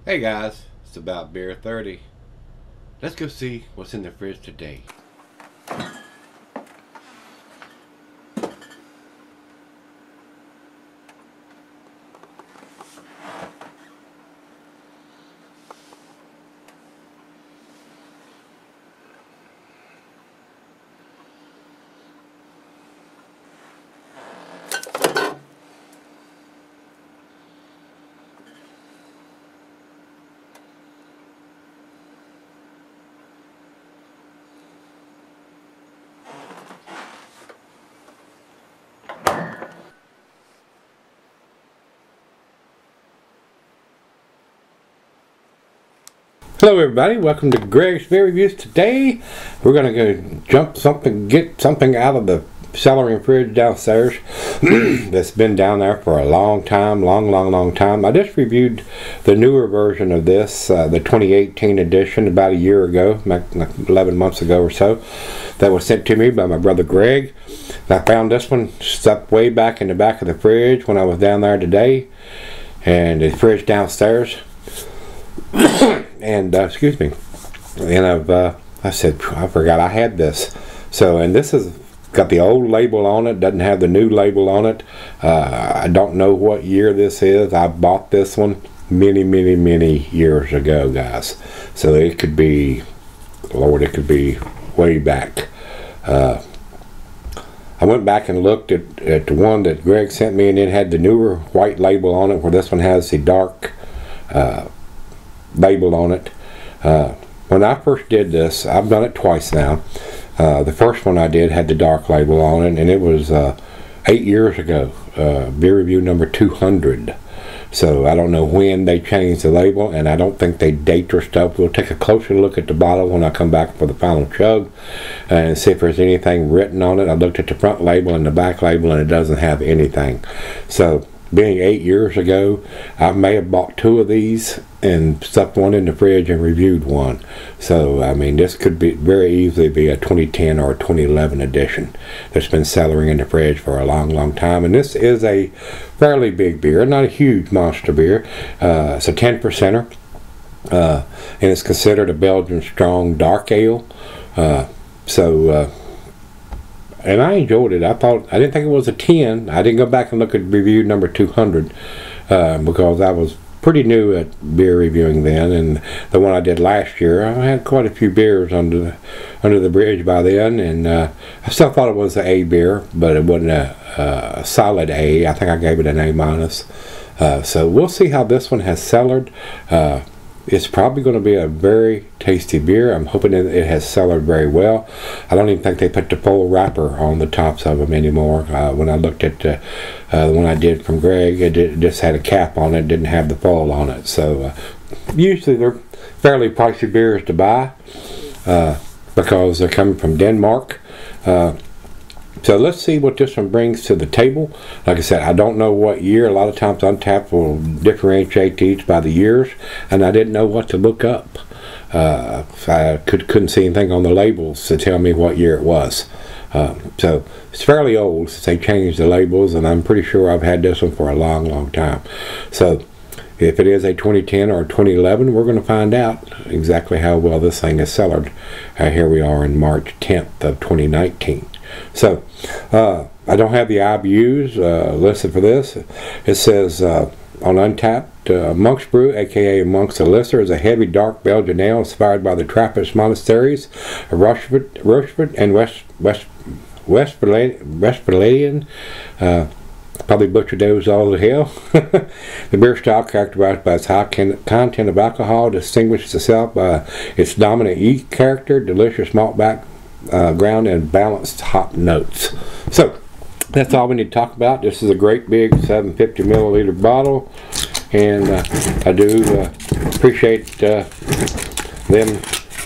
Hey guys, it's about beer 30. Let's go see what's in the fridge today. Hello everybody, welcome to Gregsbeerreviews. Today we're going to go get something out of the cellar and fridge downstairs that's been down there for a long time, long time. I just reviewed the newer version of this, the 2018 edition, about a year ago, like 11 months ago or so. That was sent to me by my brother Greg. I found this one stuck way back in the back of the fridge when I was down there today, and the fridge downstairs. And excuse me, and I said I forgot I had this. So, and this has got the old label on it, doesn't have the new label on it. I don't know what year this is. I bought this one many years ago, guys, so it could be, Lord, it could be way back. I went back and looked at the one that Greg sent me, and it had the newer white label on it, where this one has the dark label on it. When I first did this, I've done it twice now. The first one I did had the dark label on it, and it was 8 years ago, beer review number 200. So I don't know when they changed the label, and I don't think they date their stuff. We'll take a closer look at the bottle when I come back for the final chug and see if there's anything written on it. I looked at the front label and the back label, and it doesn't have anything. So, being 8 years ago, I may have bought two of these and stuck one in the fridge and reviewed one. So, I mean, this could be very easily be a 2010 or a 2011 edition that's been cellaring in the fridge for a long time. And this is a fairly big beer, not a huge monster beer. It's a 10%er, and it's considered a Belgian strong dark ale. And I enjoyed it. I didn't think it was a 10. I didn't go back and look at review number 200 because I was pretty new at beer reviewing then, and the one I did last year, I had quite a few beers under the bridge by then, and I still thought it was an A beer, but it wasn't a solid A. I think I gave it an A minus. So we'll see how this one has cellared. It's probably going to be a very tasty beer. I'm hoping it has cellared very well. I don't even think they put the full wrapper on the tops of them anymore. When I looked at the one I did from Greg, it just had a cap on it, didn't have the full on it. So usually they're fairly pricey beers to buy because they're coming from Denmark. So let's see what this one brings to the table. Like I said, I don't know what year. A lot of times Untappd will differentiate these by the years, and I didn't know what to look up. I couldn't see anything on the labels to tell me what year it was. So it's fairly old since they changed the labels, and I'm pretty sure I've had this one for a long time. So if it is a 2010 or 2011, we're going to find out exactly how well this thing is cellared. Here we are in March 10th of 2019. So, I don't have the IBUs listed for this. It says on Untappd, Monk's Brew, aka Monk's Elixir, is a heavy dark Belgian ale inspired by the Trappist monasteries of Rochefort and Westphalian. Probably butchered those all to hell. The beer style, characterized by its high content of alcohol, distinguishes itself by its dominant yeast character, delicious malt background, and balanced hop notes. So that's all we need to talk about. This is a great big 750 milliliter bottle, and I do appreciate them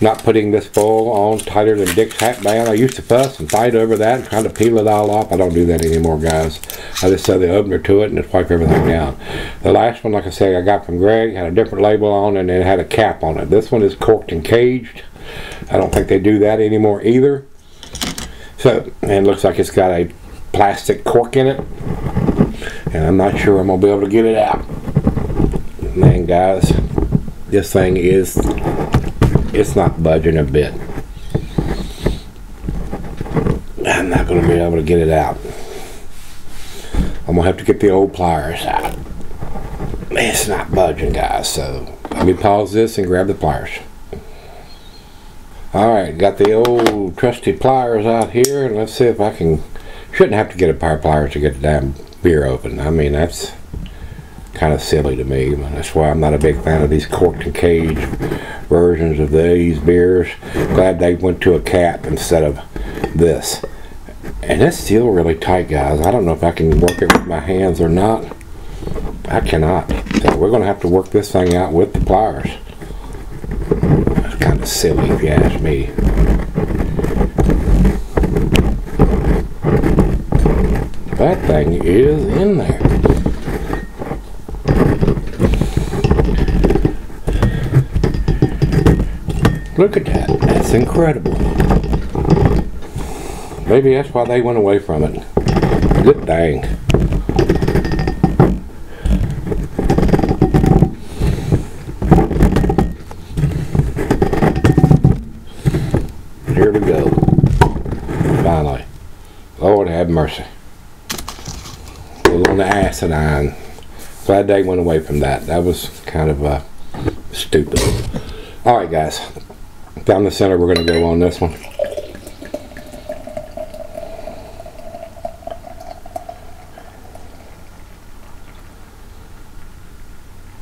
not putting this full on tighter than Dick's hat band. I used to fuss and fight over that and try to peel it all off. I don't do that anymore, guys. I just sew the opener to it and just wipe everything down. The last one, like I said, I got from Greg, had a different label on it, and it had a cap on it. This one is corked and caged. I don't think they do that anymore either. So, and it looks like it's got a plastic cork in it, and I'm not sure I'm gonna be able to get it out. Man, guys, This thing is, it's not budging a bit. I'm not going to be able to get it out. I'm going to have to get the old pliers out. It's not budging, guys, so let me pause this and grab the pliers. Alright, got the old trusty pliers out here, and let's see if I can... Shouldn't have to get a pair of pliers to get the damn beer open. I mean, that's kind of silly to me. That's why I'm not a big fan of these corked and cage versions of these beers. Glad they went to a cap instead of this. And it's still really tight, guys. I don't know if I can work it with my hands or not. I cannot. So we're going to have to work this thing out with the pliers. That's kind of silly if you ask me. That thing is in there. Look at that. That's incredible. Maybe that's why they went away from it. Good dang. Here we go. Finally. Lord have mercy. A little on the acidine. Glad they went away from that. That was kind of stupid. Alright, guys. Down the center we're going to go on this one.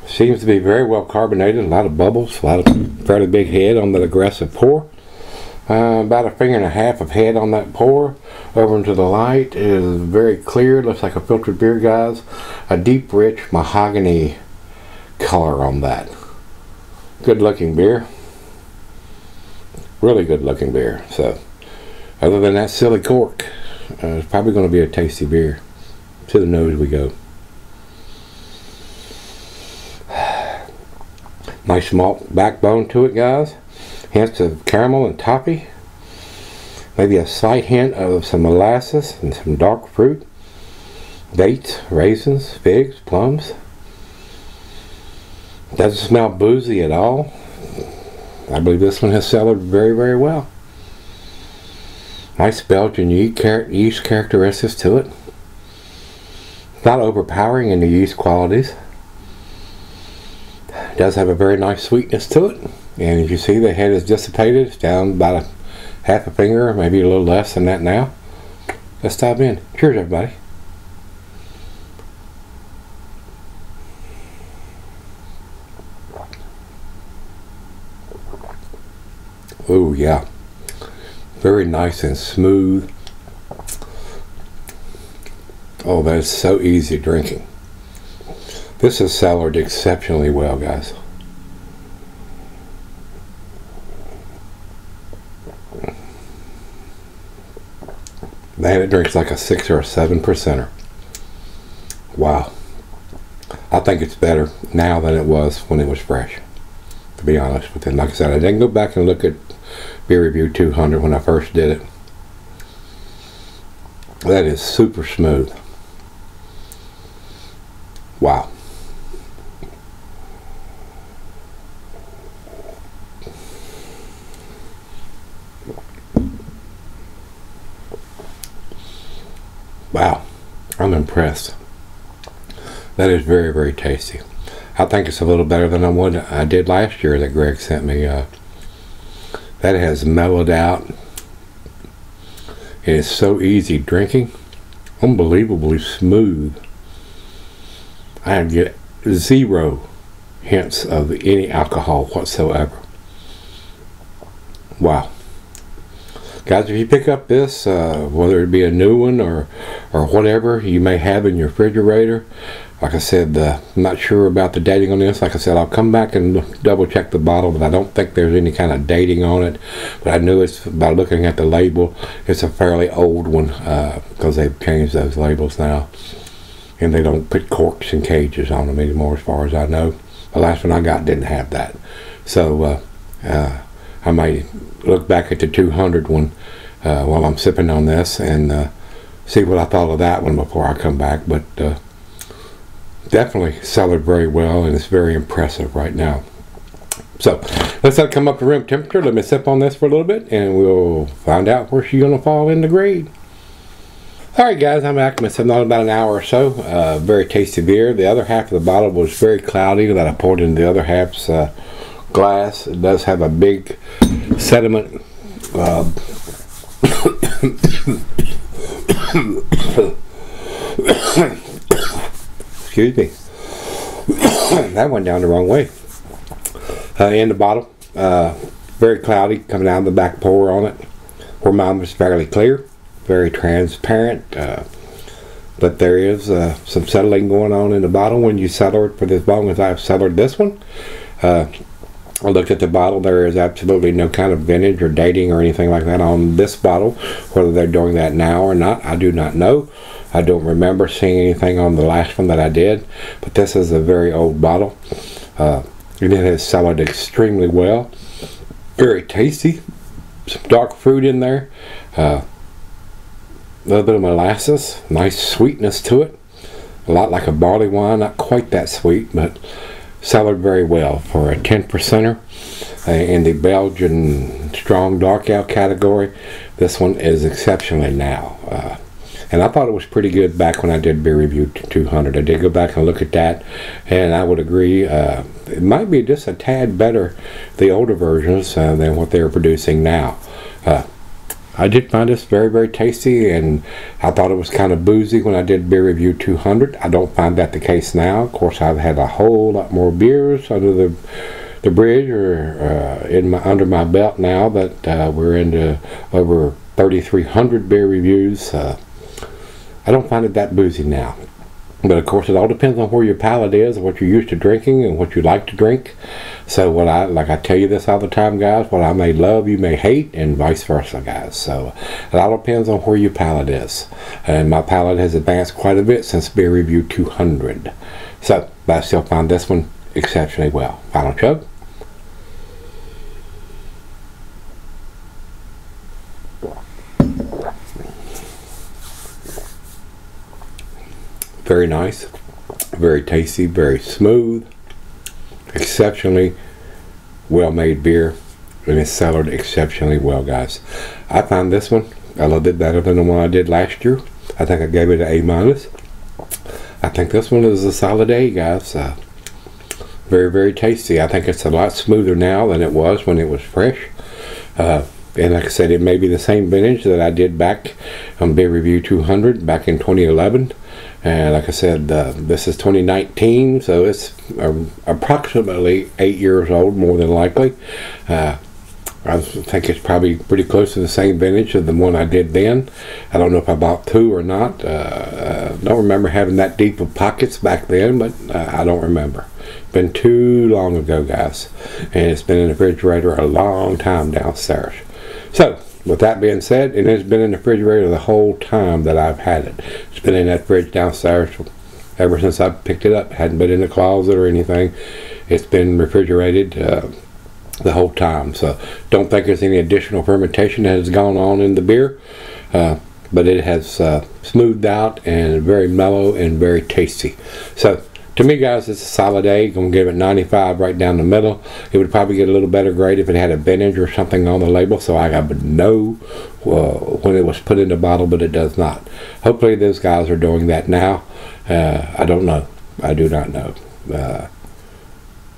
Seems to be very well carbonated, a lot of bubbles, a lot of fairly big head on that aggressive pour. About a finger and a half of head on that pour. Over into the light is very clear, looks like a filtered beer, guys. A deep, rich mahogany color on that. Good looking beer. Really good looking beer. So, other than that silly cork, it's probably going to be a tasty beer. To the nose we go. Nice malt backbone to it, guys. Hints of caramel and toffee. Maybe a slight hint of some molasses and some dark fruit. Dates, raisins, figs, plums. Doesn't smell boozy at all. I believe this one has cellared very, very well. Nice Belgian yeast characteristics to it. Not overpowering in the yeast qualities. Does have a very nice sweetness to it, and as you see, the head is dissipated. It's down about a half a finger, maybe a little less than that now. Let's dive in. Cheers, everybody. Oh yeah, very nice and smooth. Oh, that is so easy drinking. This is cellared exceptionally well, guys. Man, it drinks like a 6 or a 7%er. Wow. I think it's better now than it was when it was fresh, to be honest with you. Like I said, I didn't go back and look at Beer Review 200 when I first did it. That is super smooth. Wow. Wow, I'm impressed. That is very, very tasty. I think it's a little better than I did last year that Greg sent me. That has mellowed out. It is so easy drinking. Unbelievably smooth. I get zero hints of any alcohol whatsoever. Wow. Guys, if you pick up this, whether it be a new one or whatever you may have in your refrigerator, like I said, I'm not sure about the dating on this. Like I said, I'll come back and double check the bottle, but I don't think there's any kind of dating on it. But I knew it's, by looking at the label, it's a fairly old one, because they've changed those labels now. And they don't put corks and cages on them anymore, as far as I know. The last one I got didn't have that. So, I might look back at the 200 one while I'm sipping on this and see what I thought of that one before I come back. But definitely cellared very well, and it's very impressive right now. So let's let it come up to room temperature. Let me sip on this for a little bit, and we'll find out where she's going to fall in the grade. Alright guys, I'm back. I've been on about an hour or so. Very tasty beer. The other half of the bottle was very cloudy that I poured into the other half's glass. It does have a big sediment excuse me. That went down the wrong way. In the bottle, very cloudy coming out of the back pour on it. Where mine was fairly clear, very transparent, but there is some settling going on in the bottle when you settle it for this bottle, as I've cellared this one. I looked at the bottle. There is absolutely no kind of vintage or dating or anything like that on this bottle. Whether they're doing that now or not, I do not know. I don't remember seeing anything on the last one that I did, but this is a very old bottle. And it has cellared extremely well. Very tasty. Some dark fruit in there. A little bit of molasses. Nice sweetness to it. A lot like a barley wine. Not quite that sweet, but cellared very well for a 10%er. In the Belgian strong dark ale category, this one is exceptionally now. And I thought it was pretty good back when I did Beer Review 200. I did go back and look at that, and I would agree it might be just a tad better, the older versions, than what they're producing now. I did find this very, very tasty, and I thought it was kind of boozy when I did Beer Review 200. I don't find that the case now. Of course, I've had a whole lot more beers under the bridge or under my belt now that we're into over 3,300 beer reviews. I don't find it that boozy now. But of course it all depends on where your palate is and what you're used to drinking and what you like to drink. So like I tell you this all the time, guys, what I may love you may hate, and vice versa, guys. So it all depends on where your palate is. And my palate has advanced quite a bit since Beer Review 200. So but I still find this one exceptionally well. Final chug. Very nice, very tasty, very smooth, exceptionally well-made beer, and it's cellared exceptionally well, guys. I found this one a little bit better than the one I did last year. I think I gave it an A-. I think this one is a solid A, guys. Very, very tasty. I think it's a lot smoother now than it was when it was fresh. And like I said, it may be the same vintage that I did back on Beer Review 200 back in 2011. And like I said, this is 2019, so it's approximately 8 years old, more than likely. I think it's probably pretty close to the same vintage as the one I did then. I don't know if I bought two or not. Don't remember having that deep of pockets back then, but I don't remember. Been too long ago, guys. And it's been in the refrigerator a long time downstairs. So, with that being said, it has been in the refrigerator the whole time that I've had it. It's been in that fridge downstairs ever since I picked it up. It hadn't been in the closet or anything. It's been refrigerated the whole time. So don't think there's any additional fermentation that has gone on in the beer. But it has smoothed out and very mellow and very tasty. So to me, guys, it's a solid A. I'm going to give it 95 right down the middle. It would probably get a little better grade if it had a vintage or something on the label, so I would know when it was put in the bottle, but it does not. Hopefully those guys are doing that now. I don't know. I do not know.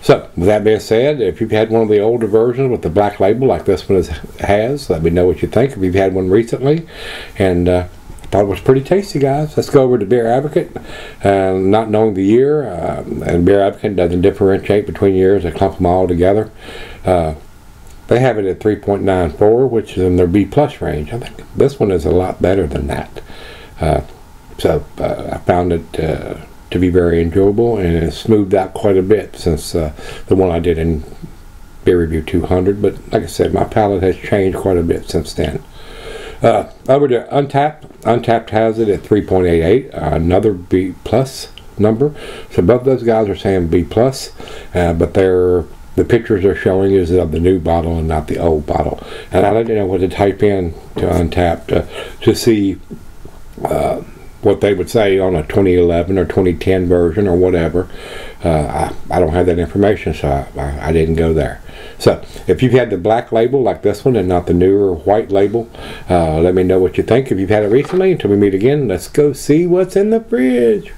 So, with that being said, if you've had one of the older versions with the black label like this one has, let me know what you think. If you've had one recently, and thought it was pretty tasty, guys. Let's go over to Beer Advocate. Not knowing the year, and Beer Advocate doesn't differentiate between years. They clump them all together. They have it at 3.94, which is in their B+ range. I think this one is a lot better than that. So I found it to be very enjoyable, and it's smoothed out quite a bit since the one I did in Beer Review 200. But like I said, my palate has changed quite a bit since then. Over to Untapped. Untapped has it at 3.88, another B+ number. So both those guys are saying B+, but the pictures they're showing is of the new bottle and not the old bottle. And I didn't know what to type in to Untapped to see what they would say on a 2011 or 2010 version or whatever. I don't have that information, so I didn't go there. So if you've had the black label like this one and not the newer white label, let me know what you think if you've had it recently. Until we meet again, let's go see what's in the fridge.